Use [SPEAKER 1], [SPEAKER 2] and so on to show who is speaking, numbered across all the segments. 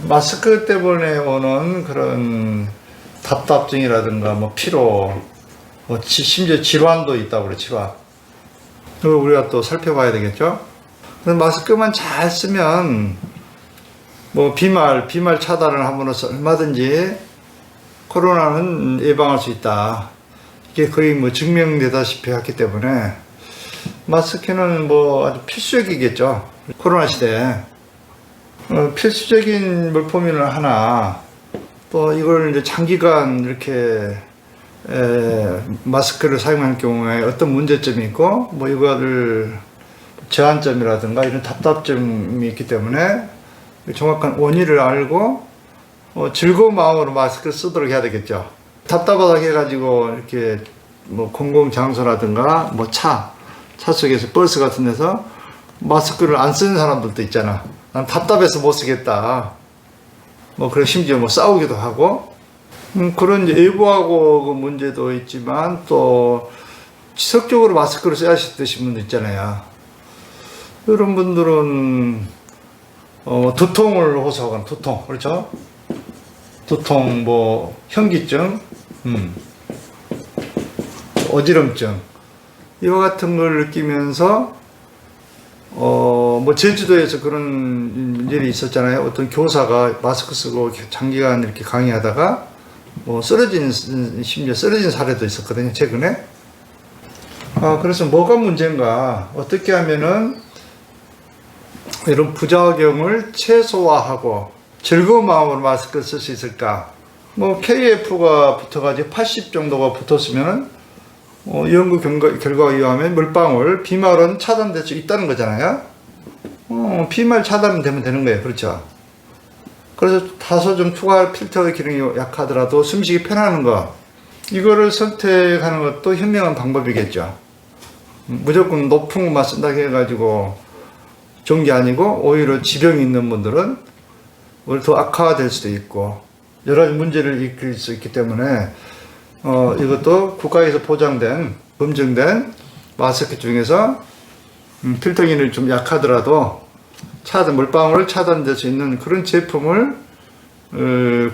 [SPEAKER 1] 마스크 때문에 오는 그런 답답증이라든가 뭐 피로, 심지어 질환도 있다고 그래, 질환. 그걸 우리가 또 살펴봐야 되겠죠? 마스크만 잘 쓰면 뭐 비말 차단을 함으로써 얼마든지 코로나는 예방할 수 있다. 이게 거의 뭐 증명되다시피 했기 때문에 마스크는 뭐 아주 필수적이겠죠. 코로나 시대에. 필수적인 물품을 하나, 또 이걸 이제 장기간 이렇게 마스크를 사용할 경우에 어떤 문제점이 있고, 뭐 이거를 제한점이라든가 이런 답답점이 있기 때문에 정확한 원인을 알고 즐거운 마음으로 마스크를 쓰도록 해야 되겠죠. 답답하다 해가지고 이렇게 뭐 공공장소라든가 뭐 차 속에서 버스 같은 데서 마스크를 안 쓰는 사람들도 있잖아. 난 답답해서 못 쓰겠다. 뭐 그래 심지어 뭐 싸우기도 하고 그런 예부하고 그 문제도 있지만 또 지속적으로 마스크를 써야 되시는 분도 있잖아요. 이런 분들은 두통을 호소하거나 두통, 그렇죠? 두통, 뭐 현기증, 어지럼증 이와 같은 걸 느끼면서 뭐 제주도에서 그런 일이 있었잖아요. 어떤 교사가 마스크 쓰고 장기간 이렇게 강의하다가 뭐 심지어 쓰러진 사례도 있었거든요, 최근에. 그래서 뭐가 문제인가, 어떻게 하면은 이런 부작용을 최소화하고 즐거운 마음으로 마스크를 쓸 수 있을까? 뭐 KF가 붙어가지고 80 정도가 붙었으면은 연구 결과에 의하면 물방울, 비말은 차단될 수 있다는 거잖아요. 비말 차단되면 되는 거예요, 그렇죠? 그래서 다소 좀 추가 필터 기능이 약하더라도 숨쉬기 편하는 거, 이거를 선택하는 것도 현명한 방법이겠죠. 무조건 높은 것만 쓴다고 해가지고 좋은 게 아니고 오히려 지병이 있는 분들은 오히려 더 악화될 수도 있고 여러 가지 문제를 일으킬 수 있기 때문에 이것도 국가에서 보장된 검증된 마스크 중에서 필터 기능이 좀 약하더라도 물방울을 차단될 수 있는 그런 제품을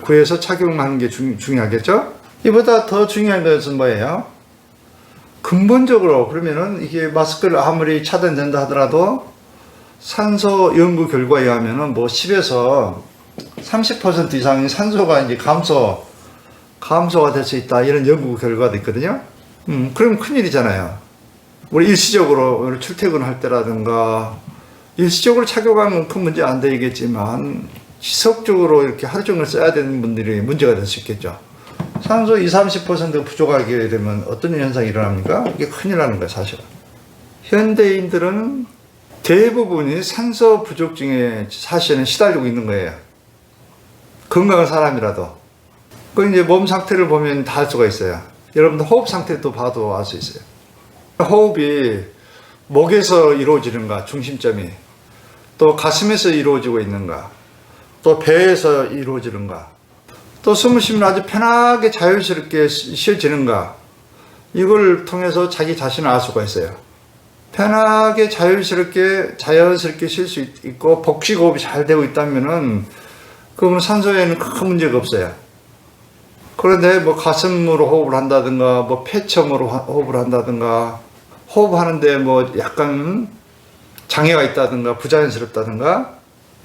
[SPEAKER 1] 구해서 착용하는 게 중요하겠죠. 이보다 더 중요한 것은 뭐예요? 근본적으로 그러면은 이게 마스크를 아무리 차단된다 하더라도 산소 연구 결과에 의하면은 뭐 10에서 30% 이상의 산소가 이제 감소가 될 수 있다, 이런 연구 결과도 있거든요. 그럼 큰일이잖아요. 우리 일시적으로 출퇴근할 때라든가 일시적으로 착용하면 큰 문제 안 되겠지만 지속적으로 이렇게 하루 종일 써야 되는 분들이 문제가 될 수 있겠죠. 산소 20-30% 부족하게 되면 어떤 현상이 일어납니까? 이게 큰일 나는 거예요, 사실은. 현대인들은 대부분이 산소 부족증에 사실은 시달리고 있는 거예요. 건강한 사람이라도. 그 이제 몸 상태를 보면 다 알 수가 있어요. 여러분들 호흡 상태도 봐도 알 수 있어요. 호흡이 목에서 이루어지는가, 중심점이. 또 가슴에서 이루어지고 있는가. 또 배에서 이루어지는가. 또 숨을 쉬면 아주 편하게 자연스럽게 쉬어지는가. 이걸 통해서 자기 자신을 알 수가 있어요. 편하게 자연스럽게 쉴 수 있고 복식호흡이 잘 되고 있다면은 그러면 산소에는 큰 문제가 없어요. 그런데 뭐 가슴으로 호흡을 한다든가 뭐 폐처음으로 호흡을 한다든가 호흡하는데 뭐 약간 장애가 있다든가 부자연스럽다든가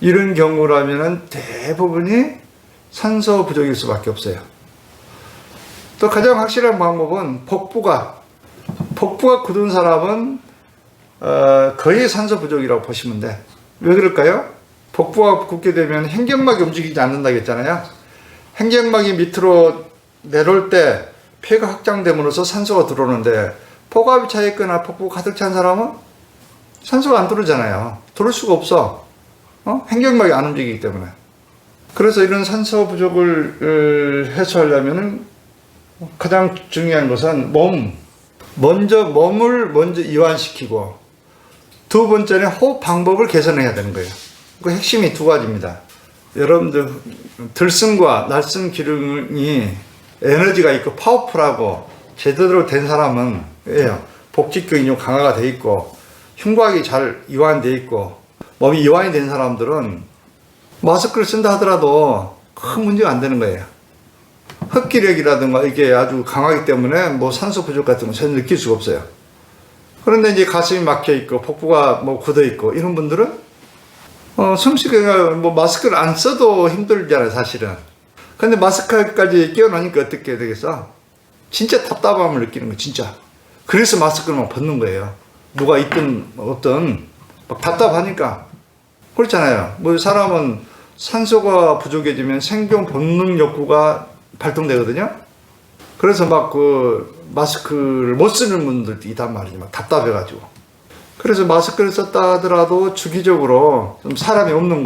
[SPEAKER 1] 이런 경우라면은 대부분이 산소 부족일 수밖에 없어요. 또 가장 확실한 방법은 복부가 굳은 사람은 거의 산소 부족이라고 보시면 돼. 왜 그럴까요? 복부가 굳게 되면 횡격막이 움직이지 않는다고 했잖아요. 횡격막이 밑으로 내려올 때 폐가 확장됨으로써 산소가 들어오는데 복압이 차 있거나 복부가 가득 찬 사람은 산소가 안 들어오잖아요. 들어올 수가 없어. 횡격막이 안 움직이기 때문에. 그래서 이런 산소 부족을 해소하려면 가장 중요한 것은 몸을 먼저 이완시키고 두 번째는 호흡 방법을 개선해야 되는 거예요. 그 핵심이 두 가지입니다. 여러분들 들숨과 날숨 기능이 에너지가 있고 파워풀하고 제대로 된 사람은 복직근이 강화가 돼 있고 흉곽이 잘 이완돼 있고 몸이 이완이 된 사람들은 마스크를 쓴다 하더라도 큰 문제가 안 되는 거예요. 흡기력이라든가 이게 아주 강하기 때문에 뭐 산소 부족 같은 거 전혀 느낄 수가 없어요. 그런데 이제 가슴이 막혀 있고 복부가 뭐 굳어 있고 이런 분들은 숨쉬기가 뭐 마스크를 안 써도 힘들잖아요, 사실은. 근데 마스크까지 끼워놓으니까 어떻게 되겠어? 진짜 답답함을 느끼는 거예요, 진짜. 그래서 마스크를 막 벗는 거예요. 누가 있든 없든 막 답답하니까. 그렇잖아요. 뭐 사람은 산소가 부족해지면 생존 본능 욕구가 발동되거든요. 그래서 막 그 마스크를 못 쓰는 분들도 있단 말이죠. 막 답답해가지고. 그래서 마스크를 썼다 하더라도 주기적으로 좀 사람이 없는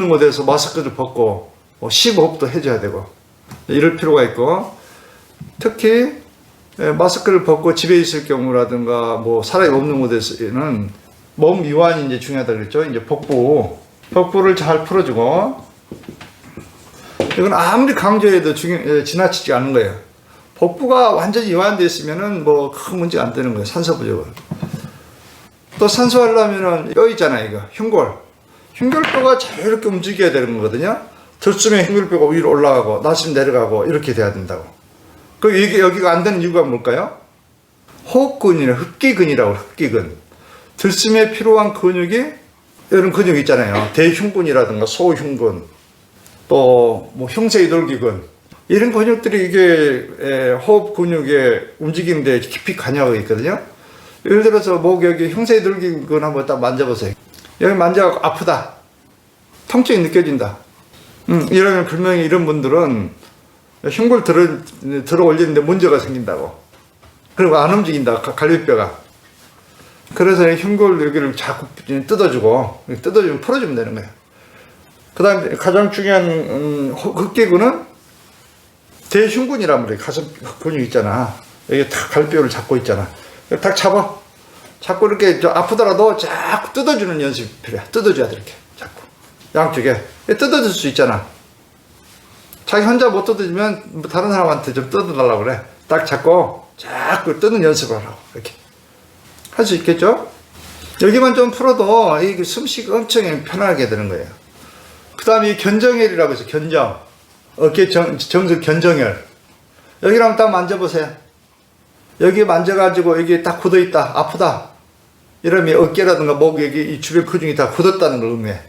[SPEAKER 1] 곳에서 마스크를 벗고 심호흡도 해줘야 되고 이럴 필요가 있고, 특히 마스크를 벗고 집에 있을 경우라든가 뭐 사람이 없는 곳에서는 몸 이완이 이제 중요하다 그랬죠. 이제 복부를 잘 풀어주고, 이건 아무리 강조해도 지나치지 않은 거예요. 복부가 완전히 이완되어 있으면은 뭐 큰 문제가 안 되는 거예요. 산소 부족을. 또 산소 하려면은 뼈 있잖아요, 이거 흉결뼈가 자유롭게 움직여야 되는 거거든요. 들숨에 흉결뼈가 위로 올라가고 나심 내려가고 이렇게 돼야 된다고. 그 이게 여기가 안 되는 이유가 뭘까요? 호흡근이나 흡기근이라고. 흡기근. 들숨에 필요한 근육이 이런 근육 있잖아요. 대흉근이라든가 소흉근, 또 뭐 흉쇄이돌기근, 이런 근육들이 이게 호흡 근육의 움직이는데 깊이 관여하고 있거든요. 예를 들어서 목 여기 흉쇄이돌기근 한번 딱 만져보세요. 여기 만져갖고 아프다, 통증이 느껴진다. 이러면 분명히 이런 분들은 흉골 들어 올리는데 문제가 생긴다고. 그리고 안 움직인다, 갈비뼈가. 그래서 흉골 여기를 자꾸 뜯어주면 풀어주면 되는 거예요. 그 다음에 가장 중요한 흡기근은 대흉근이란 말이에요. 가슴 근육 있잖아. 여기 탁 갈비뼈를 잡고 있잖아. 딱 자꾸 이렇게 아프더라도 자꾸 뜯어주는 연습이 필요해. 뜯어줘야 돼, 이렇게. 자꾸. 양쪽에. 뜯어줄 수 있잖아. 자기 혼자 못 뜯어주면 다른 사람한테 좀 뜯어달라고 그래. 딱 잡고 자꾸 뜯는 연습을 하라고. 이렇게. 할 수 있겠죠? 여기만 좀 풀어도 이 숨쉬기 엄청 편하게 되는 거예요. 그 다음에 이 견정혈이라고 해서 어깨 정수 견정혈. 여기를 한번 딱 만져보세요. 여기 만져가지고 여기 딱 굳어있다, 아프다, 이러면 어깨라든가 목 여기 이 주변 근육이 다 굳었다는 걸 의미해.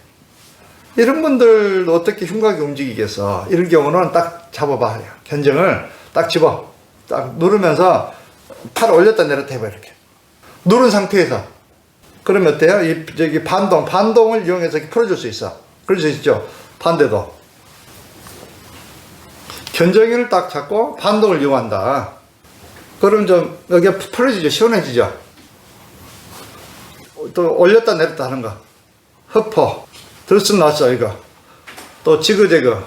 [SPEAKER 1] 이런 분들도 어떻게 흉곽이 움직이겠어. 이런 경우는 딱 잡아봐. 견정을 딱 집어. 딱 누르면서 팔을 올렸다 내렸다 해봐, 이렇게. 누른 상태에서. 그러면 어때요? 저기 반동을 이용해서 이렇게 풀어줄 수 있어. 그럴 수 있죠? 반대도. 견정혈을 딱 잡고 반동을 이용한다. 그럼 좀 여기가 풀어지죠? 시원해지죠? 또 올렸다 내렸다 하는 거. 흡포. 들숨 났어, 이거. 또 지그재그.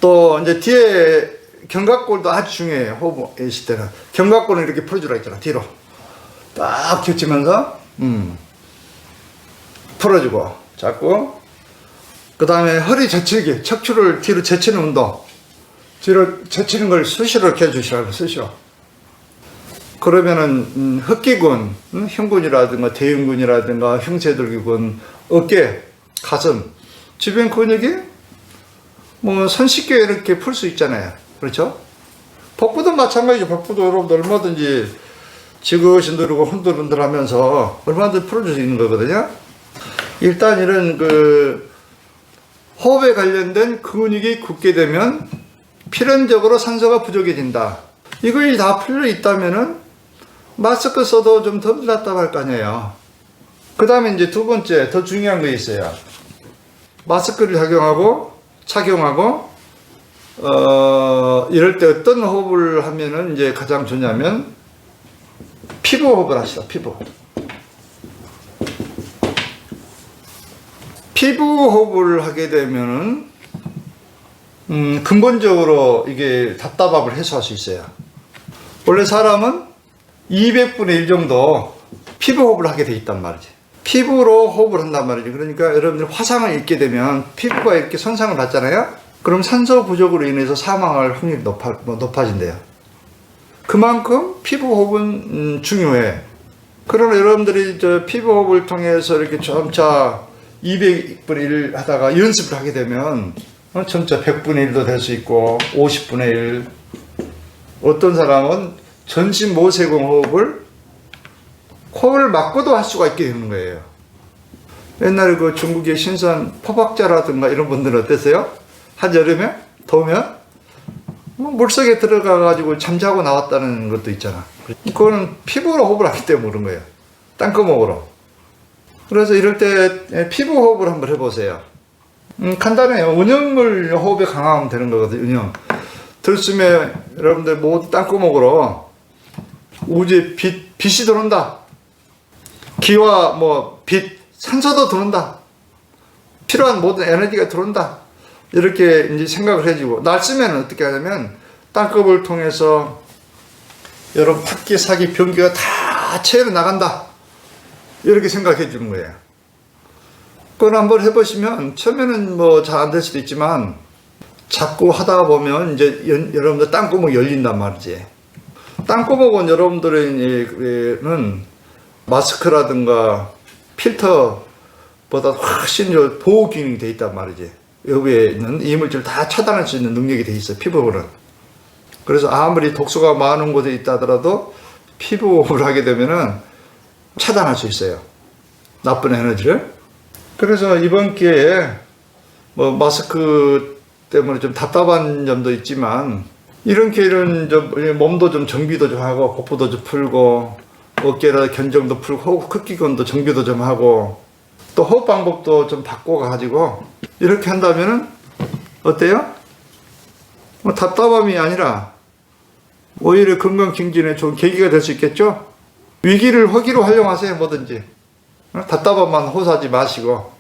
[SPEAKER 1] 또 이제 뒤에 견갑골도 아주 중요해요. 호흡 있을 때는. 견갑골을 이렇게 풀어주라 했잖아, 뒤로. 딱 겹치면서 풀어주고 잡고, 그 다음에 허리 제치기, 척추를 뒤로 제치는 운동. 뒤로 제치는 걸 수시로 이렇게 해주시라고. 수시로. 그러면은 흡기근, 흉근이라든가 대흉근이라든가 흉쇄돌기근, 어깨, 가슴 주변 근육이 뭐 손쉽게 이렇게 풀 수 있잖아요. 그렇죠? 복부도 마찬가지죠. 복부도 여러분들 얼마든지 지그시 누르고 흔들흔들 하면서 얼마든지 풀어줄 수 있는 거거든요. 일단 이런 호흡에 관련된 근육이 굳게 되면 필연적으로 산소가 부족해진다. 이걸 다 풀려 있다면은 마스크 써도 좀 덜 답답할 거 아니에요. 그 다음에 이제 두 번째 더 중요한 거 있어요. 마스크를 착용하고 이럴 때 어떤 호흡을 하면은 이제 가장 좋냐면 피부 호흡을 하시다. 피부 호흡을 하게 되면은 근본적으로 이게 답답함을 해소할 수 있어요. 원래 사람은 200분의 1 정도 피부 호흡을 하게 돼 있단 말이지. 피부로 호흡을 한단 말이죠. 그러니까 여러분들 화상을 입게 되면 피부가 이렇게 손상을 받잖아요. 그럼 산소 부족으로 인해서 사망할 확률이 높아진대요. 그만큼 피부 호흡은 중요해. 그러나 여러분들이 피부 호흡을 통해서 이렇게 점차 200분의 1 하다가 연습을 하게 되면 점차 100분의 1도 될 수 있고 50분의 1. 어떤 사람은 전신 모세공 호흡을 코를 막고도 할 수가 있게 되는 거예요. 옛날에 그 중국의 신선 포박자라든가 이런 분들은 어땠어요? 한여름에 더우면 물속에 들어가 가지고 잠자고 나왔다는 것도 있잖아. 그거는 피부로 호흡을 하기 때문에 그런 거예요. 땅구멍으로. 그래서 이럴 때 피부 호흡을 한번 해보세요. 간단해요. 운영을 호흡에 강화하면 되는 거거든요. 운영. 들숨에 여러분들 모두 땅구멍으로 우주에 빛이 들어온다. 기와 빛, 산소도 들어온다. 필요한 모든 에너지가 들어온다. 이렇게 이제 생각을 해주고, 날씨면 어떻게 하냐면 땅콩을 통해서 여러분 학기, 사기, 변기가 다 체로 나간다. 이렇게 생각해 주는 거예요. 그걸 한번 해보시면 처음에는 잘 안 될 수도 있지만 자꾸 하다 보면 이제 여러분들 땅구멍이 열린단 말이지. 땅구멍은 여러분들은 마스크라든가 필터보다 훨씬 보호 기능이 돼 있단 말이지. 여기에 있는 이물질을 다 차단할 수 있는 능력이 돼 있어요. 피부호흡은. 그래서 아무리 독소가 많은 곳에 있다 하더라도 피부호흡을 하게 되면은 차단할 수 있어요. 나쁜 에너지를. 그래서 이번 기회에 마스크 때문에 좀 답답한 점도 있지만 이런 기회는 좀 몸도 좀 정비도 좀 하고 복부도 좀 풀고 어깨나 견정도 풀고 호흡 극기근도 정비도 좀 하고 또 호흡 방법도 좀 바꿔가지고 이렇게 한다면은 어때요? 답답함이 아니라 오히려 건강 증진에 좋은 계기가 될 수 있겠죠? 위기를 허기로 활용하세요. 뭐든지 답답함만 호소하지 마시고